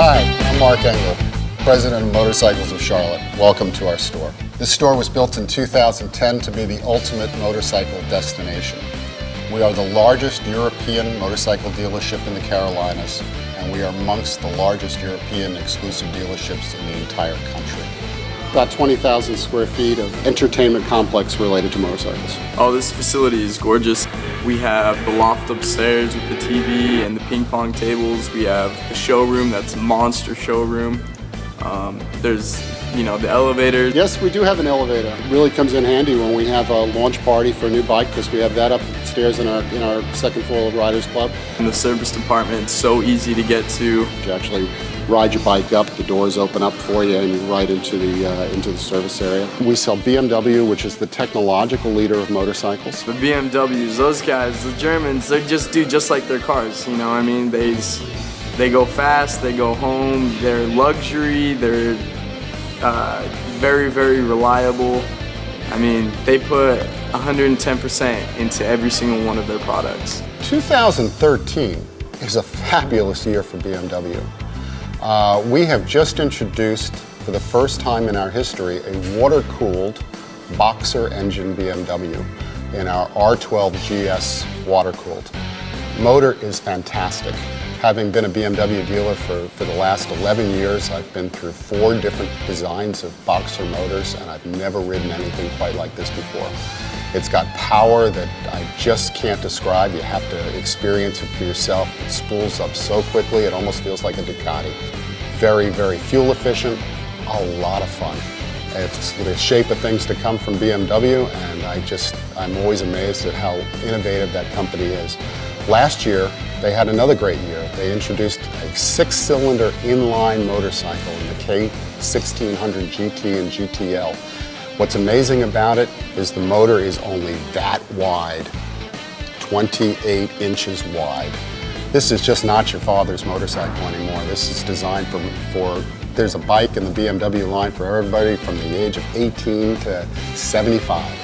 Hi, I'm Mark Engel, President of Motorcycles of Charlotte. Welcome to our store. This store was built in 2010 to be the ultimate motorcycle destination. We are the largest European motorcycle dealership in the Carolinas, and we are amongst the largest European exclusive dealerships in the entire country. About 20,000 square feet of entertainment complex related to motorcycles. Oh, this facility is gorgeous. We have the loft upstairs with the TV and the ping pong tables. We have the showroom, that's a monster showroom. There's, the elevator. Yes, we do have an elevator. It really comes in handy when we have a launch party for a new bike, because we have that upstairs in our second floor of Riders Club. In the service department, it's so easy to get to. You actually ride your bike up, the doors open up for you, and you're right into the service area. We sell BMW, which is the technological leader of motorcycles. The BMWs, those guys, the Germans, they just do just like their cars, I mean, they go fast, they go home, they're luxury, they're very, very reliable. I mean, they put 110% into every single one of their products. 2013 is a fabulous year for BMW. We have just introduced, for the first time in our history, a water-cooled boxer engine BMW in our R12 GS water-cooled. Motor is fantastic. Having been a BMW dealer for the last 11 years, I've been through 4 different designs of boxer motors, and I've never ridden anything quite like this before. It's got power that I just can't describe. You have to experience it for yourself. It spools up so quickly, it almost feels like a Ducati. Very, very fuel efficient, a lot of fun. It's the shape of things to come from BMW, and I'm always amazed at how innovative that company is. Last year, they had another great year. They introduced a 6-cylinder inline motorcycle in the K1600 GT and GTL. What's amazing about it is the motor is only that wide, 28 inches wide. This is just not your father's motorcycle anymore. This is designed there's a bike in the BMW line for everybody from the age of 18 to 75.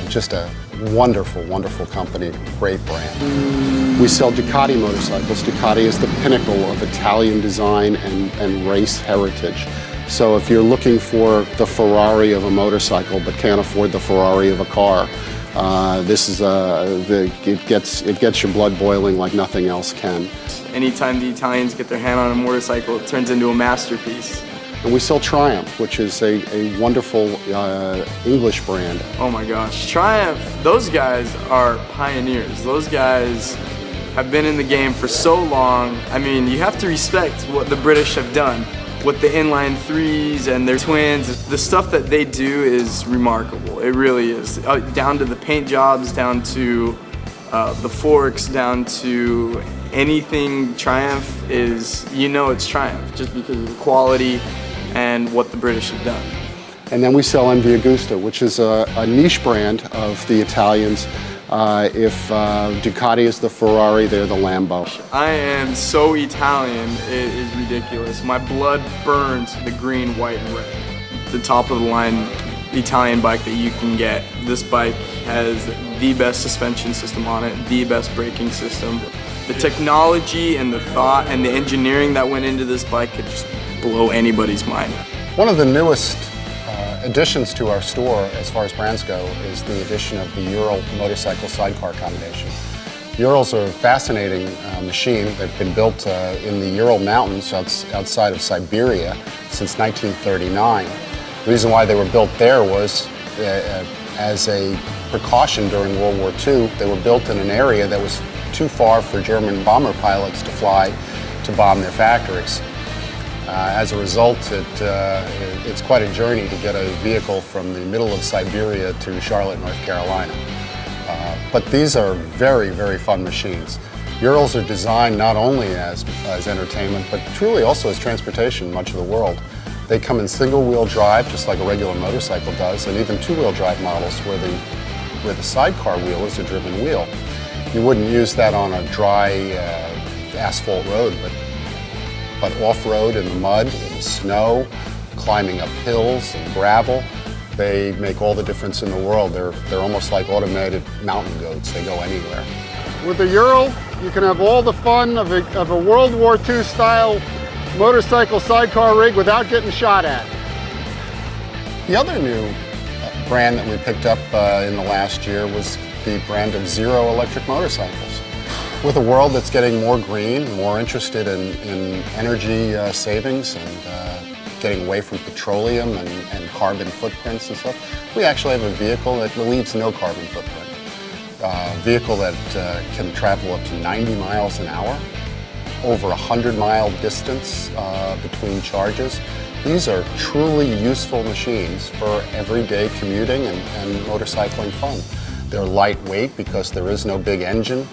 Just a wonderful, wonderful company, great brand. We sell Ducati motorcycles. Ducati is the pinnacle of Italian design and race heritage. So if you're looking for the Ferrari of a motorcycle but can't afford the Ferrari of a car, this is it gets your blood boiling like nothing else can. Anytime the Italians get their hand on a motorcycle, it turns into a masterpiece. And we sell Triumph, which is a wonderful English brand. Oh my gosh, Triumph, those guys are pioneers. Those guys have been in the game for so long. I mean, you have to respect what the British have done with the inline 3s and their twins. The stuff that they do is remarkable. It really is. Down to the paint jobs, down to the forks, down to anything Triumph is, it's Triumph just because of the quality and what the British have done. And then we sell MV Agusta, which is a niche brand of the Italians. If Ducati is the Ferrari, they're the Lambo. I am so Italian, it is ridiculous. My blood burns the green, white, and red. The top of the line Italian bike that you can get. This bike has the best suspension system on it, the best braking system. The technology and the thought and the engineering that went into this bike could just blow anybody's mind. One of the newest additions to our store, as far as brands go, is the addition of the Ural motorcycle sidecar combination. Urals are a fascinating machine. They've been built in the Ural Mountains outside of Siberia since 1939. The reason why they were built there was as a precaution during World War II. They were built in an area that was too far for German bomber pilots to fly to bomb their factories. As a result, it's quite a journey to get a vehicle from the middle of Siberia to Charlotte, North Carolina. But these are very, very fun machines. Urals are designed not only as entertainment, but truly also as transportation in much of the world. They come in single-wheel drive, just like a regular motorcycle does, and even two-wheel drive models where the sidecar wheel is a driven wheel. You wouldn't use that on a dry asphalt road, but off-road in the mud, in the snow, climbing up hills and gravel, they make all the difference in the world. They're almost like automated mountain goats. They go anywhere. With the Ural, you can have all the fun of a World War II style motorcycle sidecar rig without getting shot at. The other new brand that we picked up in the last year was the brand of Zero electric motorcycles. With a world that's getting more green, more interested in energy savings and getting away from petroleum and carbon footprints and stuff, we actually have a vehicle that leaves no carbon footprint. A vehicle that can travel up to 90 miles an hour, over 100-mile distance between charges. These are truly useful machines for everyday commuting and motorcycling fun. They're lightweight because there is no big engine.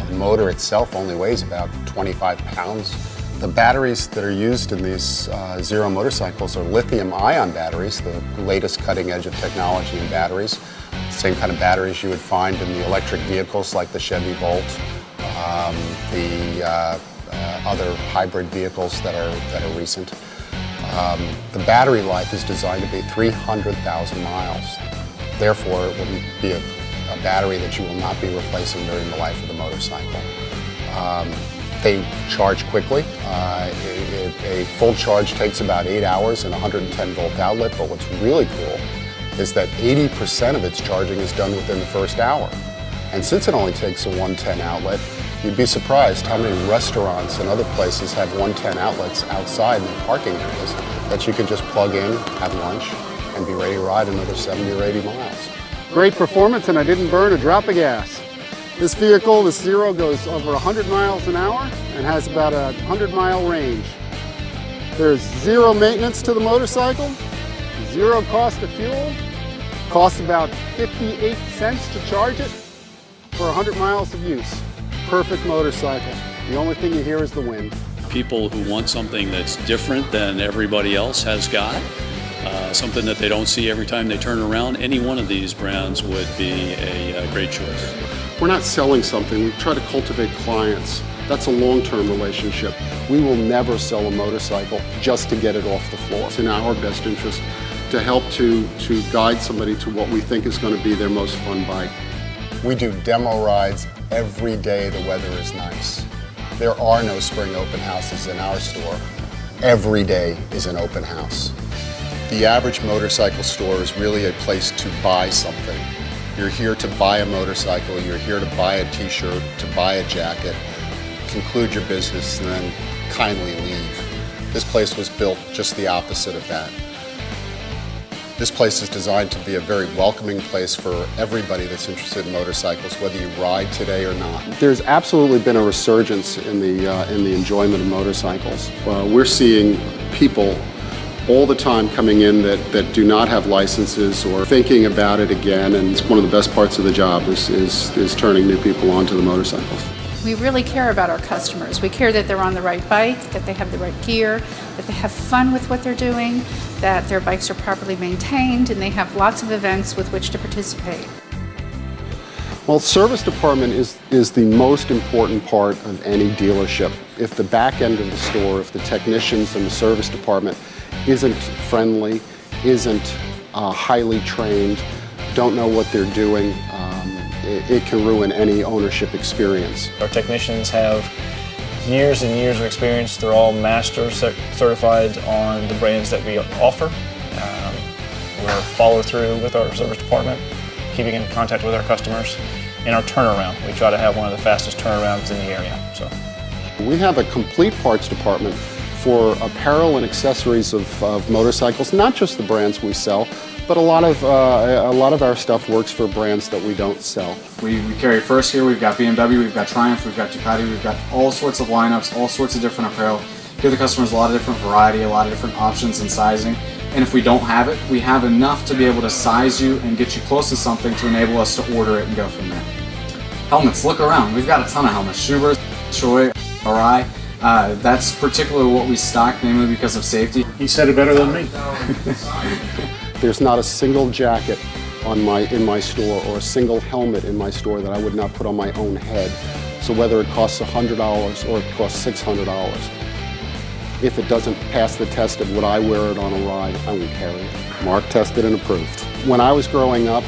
The motor itself only weighs about 25 pounds. The batteries that are used in these Zero motorcycles are lithium-ion batteries, the latest cutting edge of technology in batteries. Same kind of batteries you would find in the electric vehicles like the Chevy Volt, the other hybrid vehicles that are recent. The battery life is designed to be 300,000 miles. Therefore, it will be a battery that you will not be replacing during the life of the motorcycle. They charge quickly. A full charge takes about 8 hours and a 110-volt outlet, but what's really cool is that 80% of its charging is done within the first hour. And since it only takes a 110 outlet, you'd be surprised how many restaurants and other places have 110 outlets outside in the parking areas that you can just plug in, have lunch, and be ready to ride another 70 or 80 miles. Great performance, and I didn't burn a drop of gas. This vehicle, the Zero, goes over 100 miles an hour and has about a 100-mile range. There's zero maintenance to the motorcycle, zero cost of fuel, costs about 58 cents to charge it for 100 miles of use. Perfect motorcycle. The only thing you hear is the wind. People who want something that's different than everybody else has got, something that they don't see every time they turn around, any one of these brands would be a great choice. We're not selling something, we try to cultivate clients. That's a long-term relationship. We will never sell a motorcycle just to get it off the floor. It's in our best interest to help to guide somebody to what we think is going to be their most fun bike. We do demo rides every day the weather is nice. There are no spring open houses in our store. Every day is an open house. The average motorcycle store is really a place to buy something. You're here to buy a motorcycle, you're here to buy a t-shirt, to buy a jacket, conclude your business, and then kindly leave. This place was built just the opposite of that. This place is designed to be a very welcoming place for everybody that's interested in motorcycles, whether you ride today or not. There's absolutely been a resurgence in the enjoyment of motorcycles. We're seeing people all the time coming in that do not have licenses or thinking about it again, and it's one of the best parts of the job is turning new people onto the motorcycles. We really care about our customers. We care that they're on the right bike, that they have the right gear, that they have fun with what they're doing, that their bikes are properly maintained, and they have lots of events with which to participate. Well, service department is the most important part of any dealership. If the back end of the store, if the technicians in the service department isn't friendly, isn't highly trained, don't know what they're doing, it can ruin any ownership experience. Our technicians have years and years of experience. They're all master certified on the brands that we offer. We're follow through with our service department, keeping in contact with our customers. And our turnaround, we try to have one of the fastest turnarounds in the area. So we have a complete parts department for apparel and accessories of motorcycles, not just the brands we sell, but a lot of our stuff works for brands that we don't sell. We carry first here, we've got BMW, we've got Triumph, we've got Ducati, we've got all sorts of lineups, all sorts of different apparel. Give the customers a lot of different variety, a lot of different options and sizing. And if we don't have it, we have enough to be able to size you and get you close to something to enable us to order it and go from there. Helmets, look around. We've got a ton of helmets. Schubert, Troy, RI. That's particularly what we stock, mainly because of safety. he said it better than me. There's not a single jacket in my store or a single helmet in my store that I would not put on my own head. So whether it costs $100 or it costs $600, if it doesn't pass the test of would I wear it on a ride, I won't carry it. Mark tested and approved. When I was growing up,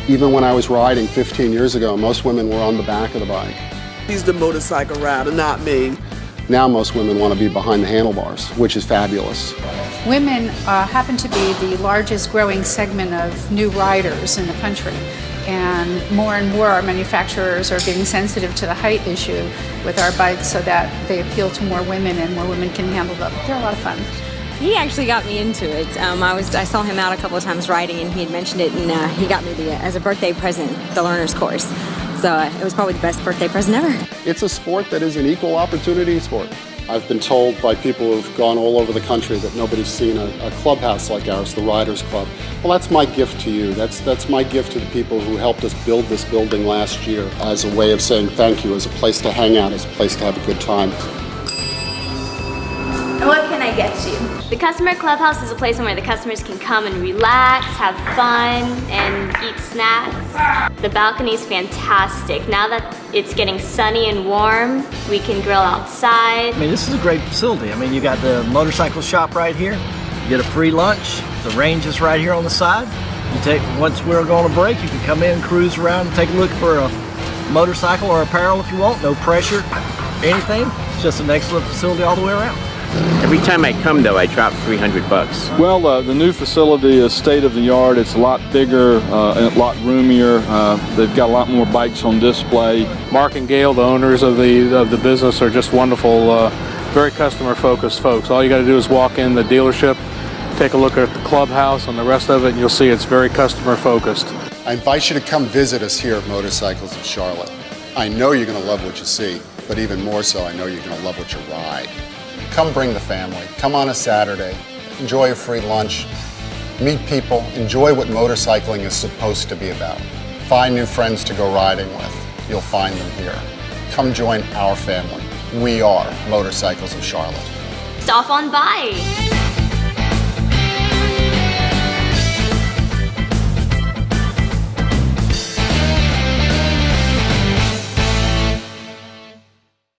even when I was riding 15 years ago, most women were on the back of the bike. He's the motorcycle rider, not me. Now most women want to be behind the handlebars, which is fabulous. Women happen to be the largest growing segment of new riders in the country. And more our manufacturers are getting sensitive to the height issue with our bikes so that they appeal to more women and more women can handle them. They're a lot of fun. He actually got me into it. I saw him out a couple of times riding, and he had mentioned it, and he got me as a birthday present, the learner's course. So it was probably the best birthday present ever. It's a sport that is an equal opportunity sport. I've been told by people who've gone all over the country that nobody's seen a clubhouse like ours, the Riders Club. Well, that's my gift to you. That's my gift to the people who helped us build this building last year as a way of saying thank you, as a place to hang out, as a place to have a good time. What can I get you? The Customer Clubhouse is a place where the customers can come and relax, have fun, and eat snacks. The balcony is fantastic. Now that it's getting sunny and warm, we can grill outside. I mean, this is a great facility. I mean, you got the motorcycle shop right here. You get a free lunch. The range is right here on the side. Once we're going to break, you can come in, cruise around, and take a look for a motorcycle or apparel if you want. No pressure, anything. It's just an excellent facility all the way around. Every time I come, though, I drop $300. Well, the new facility is state-of-the-art. It's a lot bigger and a lot roomier. They've got a lot more bikes on display. Mark and Gail, the owners of the business, are just wonderful, very customer-focused folks. All you got to do is walk in the dealership, take a look at the clubhouse and the rest of it, and you'll see it's very customer-focused. I invite you to come visit us here at Motorcycles of Charlotte. I know you're going to love what you see, but even more so, I know you're going to love what you ride. Come bring the family. Come on a Saturday. Enjoy a free lunch. Meet people. Enjoy what motorcycling is supposed to be about. Find new friends to go riding with. You'll find them here. Come join our family. We are Motorcycles of Charlotte. Stop on by.